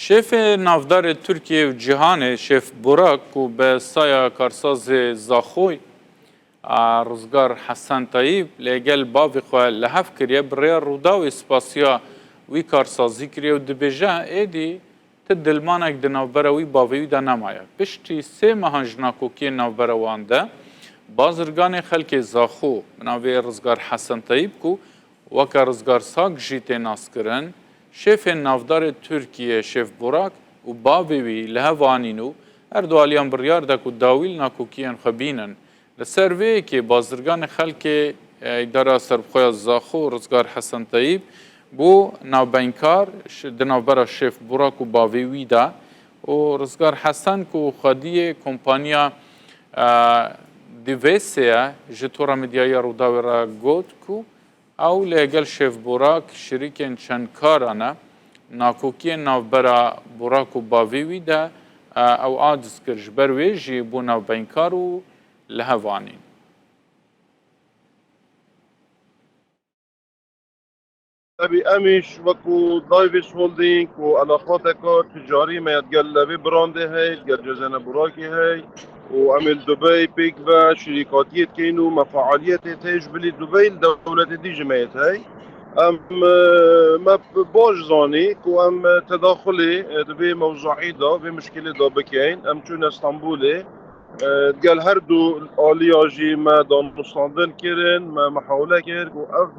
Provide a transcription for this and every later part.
شیف نافدار ترکیه و جهان شیف براک و به سایه کارساز زاخوی رزگار حسن طیب لگل باوی خواه لحف کریه برای رودا و اسپاسیا وی کارسازی کریه و دبیجه ایدی تدلمانک ده نافبروی باوی ده نمایه. پشتی سه مهانجناکوکی نافبروانده بازرگان خلک زاخو مناوی رزگار حسن طیب کو وکا رزگار ساک جیته ناس کرن شیف نافدار ترکیه شیف براک و باوی لهوانینو اردوالیان بریار دک و داویل ناکوکیان خبینن لسروی که بازرگان خلک اداره سربخوی زاخو رزگار حسن طیب بو ناوبینکار دناوبرا شیف براک و باوی دا و رزگار حسن کو خدیه کمپانیا دیویسیه جتورا مدیای روداوی را گوت کو او لگل شیف براک شریکن چند کارانه ناکوکی ناوبرا براک و باوی دا او عادز کرش برویجی بو ناوبینکار و لهوانین. ابي امش وكو دايفيس هولدينج وعلاقاتك تجاري ما يتقل بي براندي هاي قال جزانا براكي هاي وعمل دبي بيك با شركاتية كينو مفاعليات تيج بلي دبي الدولة دي جمعيت هاي ام ما باش زاني كو ام تداخلي دبي موضوعي دا بمشكلة دا بكين ام چون اسطنبولي قال هردو آلياجي ما دان مستندن كيرن ما محاولة كير و اف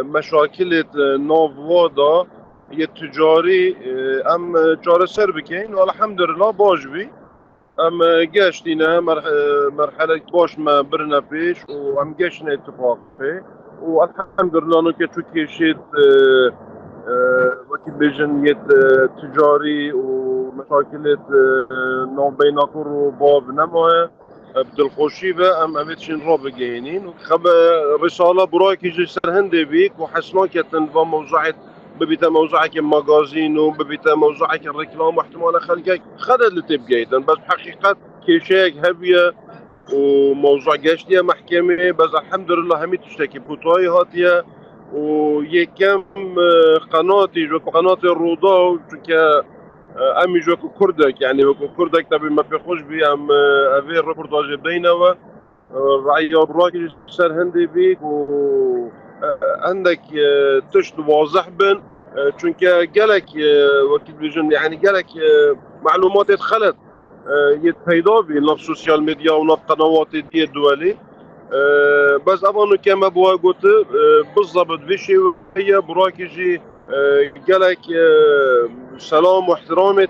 مشاكل نوفوادا تجاري ام جار سر بكين والحمد لله باش بي ام قاشتينا مرحلة باش ما برنا فيش وام قاشنا اتفاق فيه والحمد لله انه كتوكي شيت وكي بيجن يت تجاري ومشاكل نوع بيناكور وباب نموه بدالخوشي بقى ام امتشن رابع جاينين خب رسالة براك يجي سرهندي بيك وحسنا كتن موضوعات ببيتا موضوعك المغازين وببيتا موضوعك الركلام واحتمال خلقك خدد اللي تبقيتن بس بحقيقة كيشاك هبية وموضوع قاشتيا محكمة بس الحمد لله همي تشتكي بوتاي هاتيا ويكم قناتي جو قناة الروضة امي جو كردك يعني وكو كردك تبي ما في خوش بي ام افي الريبورتاج بينوا رعية براكي سر هندي بيك و عندك تشت واضح بن چونك قالك وكيل بيجن يعني قالك معلومات اتخلت يتفيدا بي نف سوشيال ميديا ونف قنوات دي الدولي بس ابانو كما بوا قلت بالضبط بشي هي براكي جي قالك سلام واحترامت